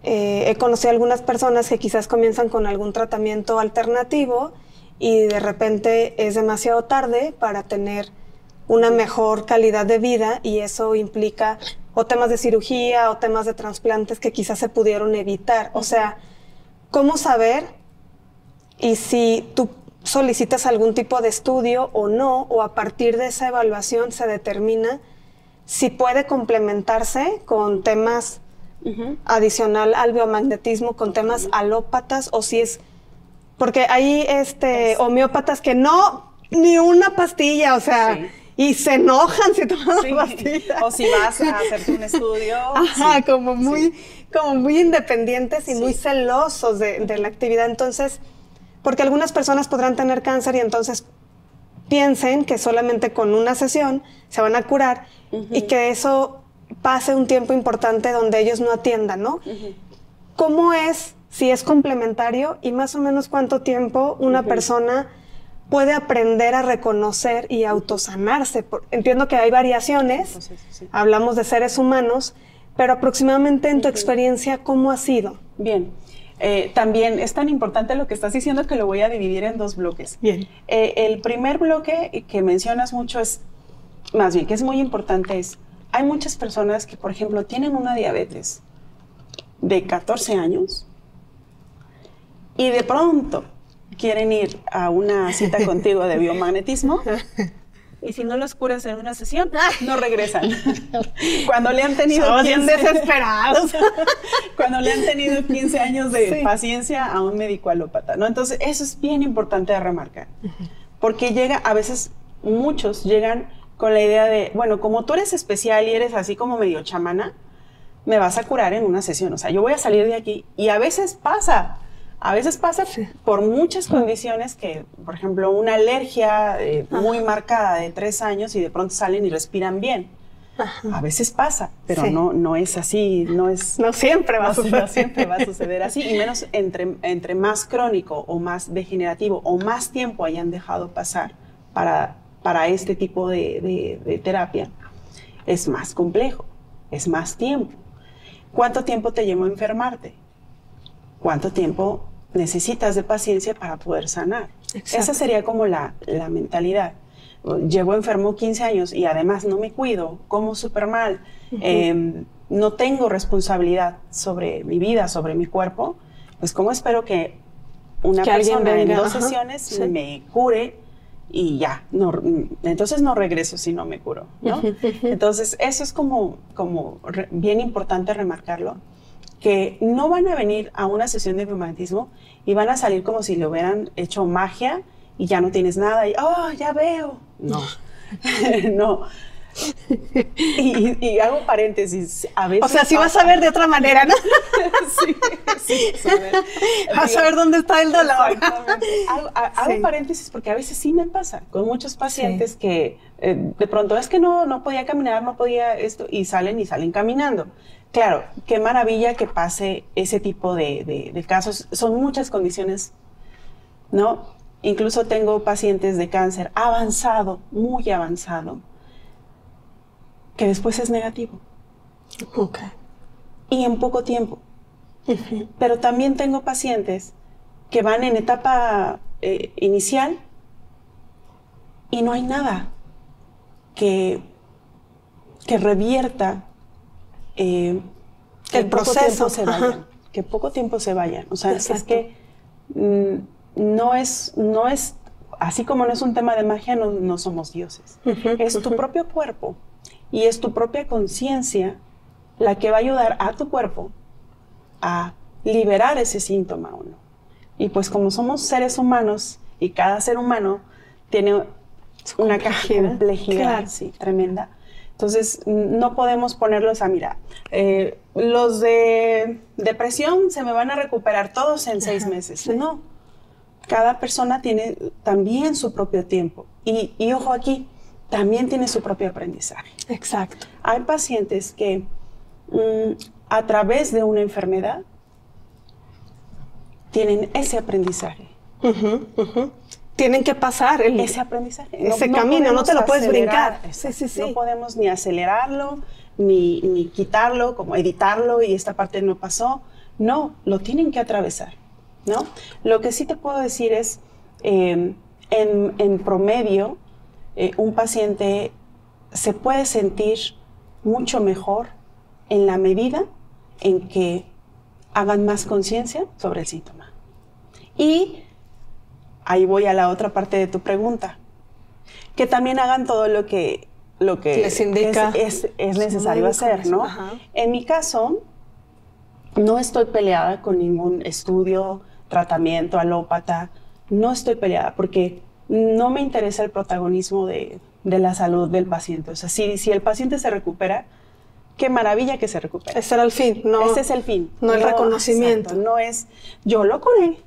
He conocido a algunas personas que quizás comienzan con algún tratamiento alternativo y de repente es demasiado tarde para tener una mejor calidad de vida, y eso implica o temas de cirugía o temas de trasplantes que quizás se pudieron evitar. O sea, ¿cómo saber y si tú solicitas algún tipo de estudio o no, o a partir de esa evaluación se determina si puede complementarse con temas adicional al biomagnetismo, con temas alópatas, o si es... Porque hay homeópatas que no, ni una pastilla, o sea... Sí. Y se enojan si tomas la pastilla. O si vas a hacerte un estudio. Ajá, como muy independientes y muy celosos de la actividad. Entonces, porque algunas personas podrán tener cáncer y entonces piensen que solamente con una sesión se van a curar y que eso pase un tiempo importante donde ellos no atiendan, ¿no? ¿Cómo es, si es complementario, y más o menos cuánto tiempo una persona puede aprender a reconocer y autosanarse? Entiendo que hay variaciones, hablamos de seres humanos, pero aproximadamente en tu experiencia, ¿cómo ha sido? Bien, también es tan importante lo que estás diciendo que lo voy a dividir en 2 bloques. Bien. El primer bloque que mencionas mucho es, más bien, que es muy importante, es, hay muchas personas que, por ejemplo, tienen una diabetes de 14 años y de pronto quieren ir a una cita contigo de biomagnetismo y si no los curas en una sesión, no regresan. Cuando le han tenido 15, desesperados. Cuando le han tenido 15 años de paciencia a un médico alópata, ¿no? Entonces, eso es bien importante de remarcar. Porque a veces muchos llegan con la idea de, bueno, como tú eres especial y eres así como medio chamana, me vas a curar en una sesión. O sea, yo voy a salir de aquí. Y a veces pasa por muchas condiciones que, por ejemplo, una alergia muy marcada de 3 años y de pronto salen y respiran bien. A veces pasa, pero no es así, no siempre va a suceder. No siempre va a suceder así, y menos entre más crónico o más degenerativo o más tiempo hayan dejado pasar para este tipo de terapia, es más complejo, es más tiempo. ¿Cuánto tiempo te llevó a enfermarte? ¿Cuánto tiempo necesitas de paciencia para poder sanar? Exacto. Esa sería como la mentalidad. Llevo enfermo 15 años y además no me cuido, como súper mal, no tengo responsabilidad sobre mi vida, sobre mi cuerpo, pues ¿cómo espero que una persona en 2 sesiones me cure y ya? No, entonces no regreso si no me curo, ¿no? Entonces eso es como bien importante remarcarlo, que no van a venir a una sesión de biomagnetismo y van a salir como si le hubieran hecho magia y ya no tienes nada y ¡oh, ya veo! No, no. Y hago paréntesis, a veces... O sea, sí vas a ver de otra manera, ¿no? Sí, vas a ver. Vas a ver dónde está el dolor. Exactamente. Hago paréntesis porque a veces sí me pasa con muchos pacientes que de pronto es que no podía caminar, no podía esto, y salen caminando. Claro, qué maravilla que pase ese tipo de casos. Son muchas condiciones, ¿no? Incluso tengo pacientes de cáncer avanzado, muy avanzado, que después es negativo. Okay. Y en poco tiempo. Pero también tengo pacientes que van en etapa inicial y no hay nada que revierta que el proceso se vayan, que poco tiempo se vayan. O sea, es que no es, así como no es un tema de magia, no somos dioses. Es tu propio cuerpo y es tu propia conciencia la que va a ayudar a tu cuerpo a liberar ese síntoma o no. Y pues como somos seres humanos y cada ser humano tiene una complejidad sí, tremenda, entonces no podemos ponerlos a mirar. Los de depresión se me van a recuperar todos en 6 meses. Sí. No, cada persona tiene también su propio tiempo. Y ojo aquí, también tiene su propio aprendizaje. Exacto. Hay pacientes que a través de una enfermedad tienen ese aprendizaje. Tienen que pasar ese aprendizaje. Ese camino, no te lo puedes brincar. Sí. No podemos ni acelerarlo, ni quitarlo, como editarlo y esta parte no pasó. No, lo tienen que atravesar, ¿no? Lo que sí te puedo decir es, en promedio, un paciente se puede sentir mucho mejor en la medida en que hagan más conciencia sobre el síntoma. Y ahí voy a la otra parte de tu pregunta, que también hagan todo lo que les indica es necesario hacer, ¿no? En mi caso, no estoy peleada con ningún estudio, tratamiento, alópata, no estoy peleada porque no me interesa el protagonismo de la salud del paciente. O sea, si el paciente se recupera, qué maravilla que se recupere. Ese era el fin, ¿no? Ese es el fin. No el reconocimiento. Exacto, no es, yo lo curé,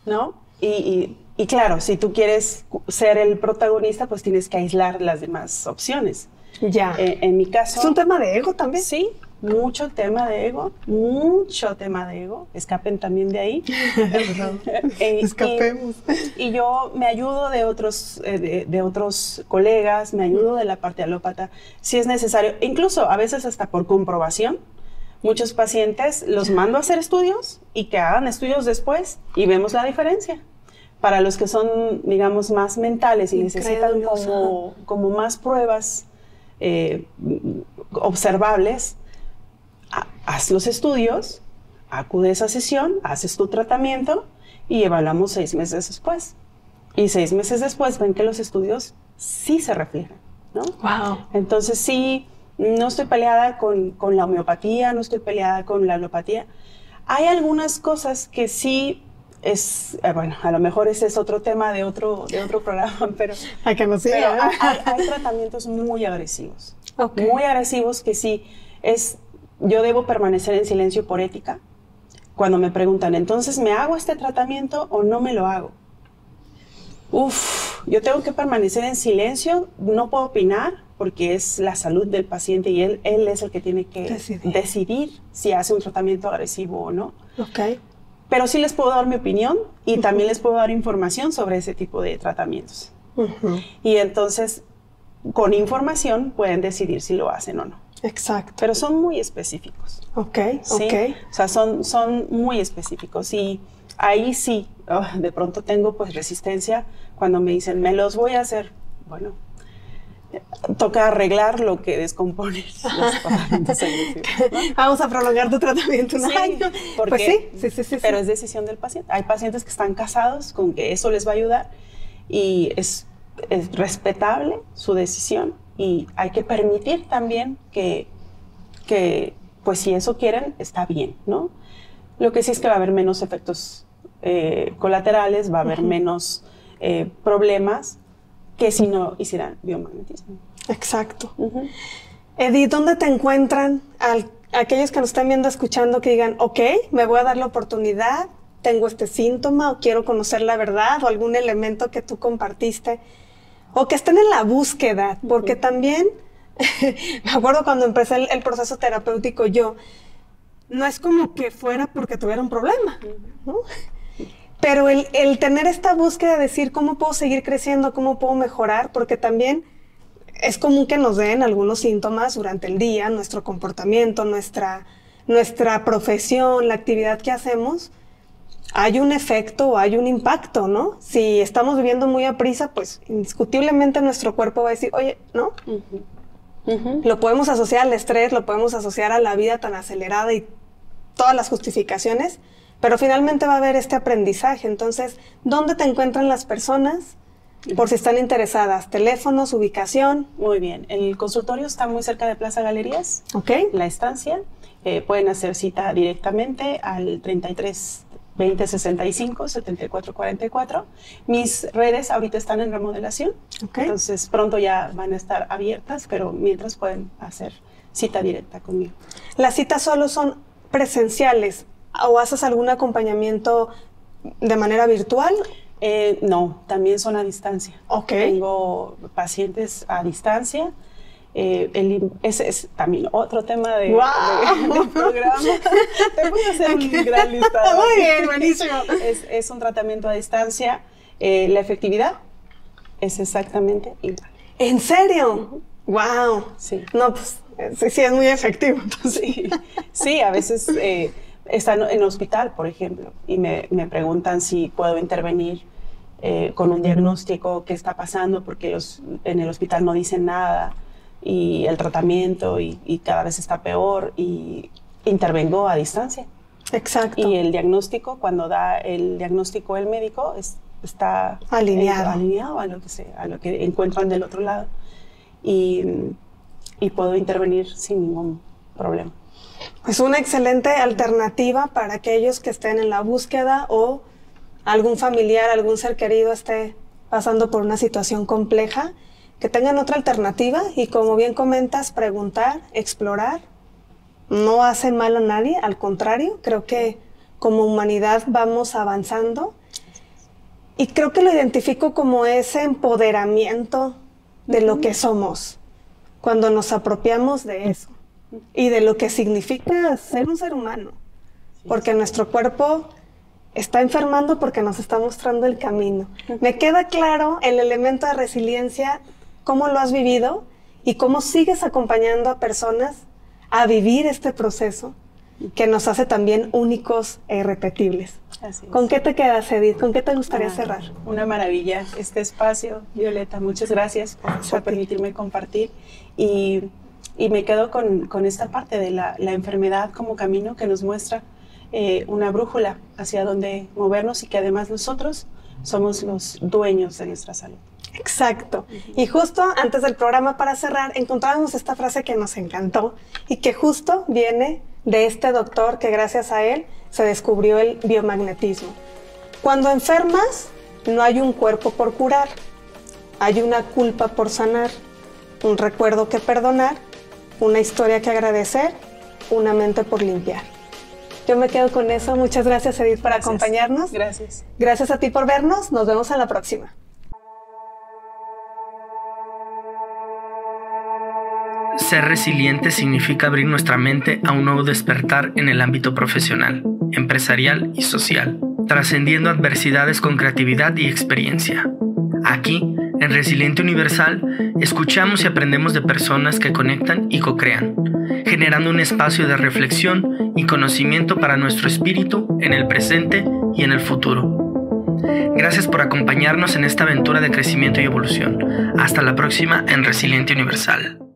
¿no? Y claro, si tú quieres ser el protagonista, pues tienes que aislar las demás opciones. Ya. En mi caso... ¿Es un tema de ego también? Sí, mucho tema de ego. Escapen también de ahí. Escapemos. Y yo me ayudo de otros colegas, me ayudo de la parte alópata, si es necesario. Incluso a veces hasta por comprobación. Muchos pacientes los mando a hacer estudios y que hagan estudios después y vemos la diferencia. Para los que son, digamos, más mentales y necesitan como más pruebas observables, haz los estudios, acude a esa sesión, haces tu tratamiento y evaluamos 6 meses después. Y 6 meses después ven que los estudios sí se reflejan, ¿no? Wow. Entonces sí, no estoy peleada con la homeopatía, no estoy peleada con la alopatía. Hay algunas cosas que sí es, bueno, a lo mejor ese es otro tema de otro programa, pero hay tratamientos muy agresivos. Okay. Muy agresivos que sí yo debo permanecer en silencio por ética. Cuando me preguntan, entonces, ¿me hago este tratamiento o no me lo hago? Yo tengo que permanecer en silencio, no puedo opinar porque es la salud del paciente y él es el que tiene que decidir si hace un tratamiento agresivo o no. Okay. Pero sí les puedo dar mi opinión y también les puedo dar información sobre ese tipo de tratamientos. Y entonces, con información pueden decidir si lo hacen o no. Exacto. Pero son muy específicos. ¿Sí? O sea, son muy específicos. Y ahí sí, de pronto tengo pues resistencia cuando me dicen, me los voy a hacer. Bueno, toca arreglar lo que descompone los pacientes agresivos, ¿no? Vamos a prolongar tu tratamiento un año. Porque, pues sí. Pero es decisión del paciente. Hay pacientes que están casados con que eso les va a ayudar y es respetable su decisión, y hay que permitir también que pues si eso quieren, está bien, ¿no? Lo que sí es que va a haber menos efectos colaterales, va a haber menos problemas que si no hicieran biomagnetismo. Exacto. Edith, ¿dónde te encuentran aquellos que nos están viendo, escuchando, que digan, ok, me voy a dar la oportunidad, tengo este síntoma o quiero conocer la verdad o algún elemento que tú compartiste, o que estén en la búsqueda? Porque también, me acuerdo cuando empecé el proceso terapéutico, no es como que fuera porque tuviera un problema, ¿no? Pero el tener esta búsqueda de decir cómo puedo seguir creciendo, cómo puedo mejorar, porque también es común que nos den algunos síntomas durante el día, nuestro comportamiento, nuestra profesión, la actividad que hacemos, hay un efecto o hay un impacto, ¿no? Si estamos viviendo muy a prisa, pues indiscutiblemente nuestro cuerpo va a decir, oye, ¿no? Lo podemos asociar al estrés, lo podemos asociar a la vida tan acelerada y todas las justificaciones, pero finalmente va a haber este aprendizaje. Entonces, ¿dónde te encuentran las personas? Por si están interesadas, teléfonos, ubicación. Muy bien, el consultorio está muy cerca de Plaza Galerías, la estancia. Pueden hacer cita directamente al 33 20 65 74 44. Mis redes ahorita están en remodelación, entonces pronto ya van a estar abiertas, pero mientras pueden hacer cita directa conmigo. ¿Las citas solo son presenciales o haces algún acompañamiento de manera virtual? No, también son a distancia. Tengo pacientes a distancia. Ese es también otro tema del programa. Te voy a hacer un gran listado. Muy bien, buenísimo. Es un tratamiento a distancia. La efectividad es exactamente igual. ¿En serio? ¡Wow! Sí. No, pues sí es muy efectivo. Sí, a veces están en hospital, por ejemplo, y me preguntan si puedo intervenir con un diagnóstico, qué está pasando, porque en el hospital no dicen nada, y el tratamiento y cada vez está peor, y intervengo a distancia. Exacto. Y el diagnóstico, cuando da el diagnóstico el médico, está alineado a lo que encuentran del otro lado, y puedo intervenir sin ningún problema. Es una excelente alternativa para aquellos que estén en la búsqueda o algún familiar, algún ser querido esté pasando por una situación compleja, que tengan otra alternativa y, como bien comentas, preguntar, explorar. No hace mal a nadie, al contrario, creo que como humanidad vamos avanzando y creo que lo identifico como ese empoderamiento de lo que somos, cuando nos apropiamos de eso y de lo que significa ser un ser humano, porque nuestro cuerpo está enfermando porque nos está mostrando el camino. Me queda claro el elemento de resiliencia, cómo lo has vivido y cómo sigues acompañando a personas a vivir este proceso que nos hace también únicos e irrepetibles. Así es. ¿Con qué te quedas, Edith? ¿Con qué te gustaría cerrar? Una maravilla este espacio, Violeta. Muchas gracias por permitirme compartir. Y me quedo con esta parte de la enfermedad como camino que nos muestra una brújula hacia dónde movernos, y que además nosotros somos los dueños de nuestra salud. Exacto. Y justo antes del programa, para cerrar, encontrábamos esta frase que nos encantó y que justo viene de este doctor que gracias a él se descubrió el biomagnetismo. Cuando enfermas, no hay un cuerpo por curar, hay una culpa por sanar, un recuerdo que perdonar, una historia que agradecer, una mente por limpiar. Yo me quedo con eso. Muchas gracias, Edith, por acompañarnos. Gracias. Gracias a ti por vernos. Nos vemos en la próxima. Ser resiliente significa abrir nuestra mente a un nuevo despertar en el ámbito profesional, empresarial y social, trascendiendo adversidades con creatividad y experiencia. Aquí, en Resiliente Universal, escuchamos y aprendemos de personas que conectan y co-crean, generando un espacio de reflexión y conocimiento para nuestro espíritu en el presente y en el futuro. Gracias por acompañarnos en esta aventura de crecimiento y evolución. Hasta la próxima en Resiliente Universal.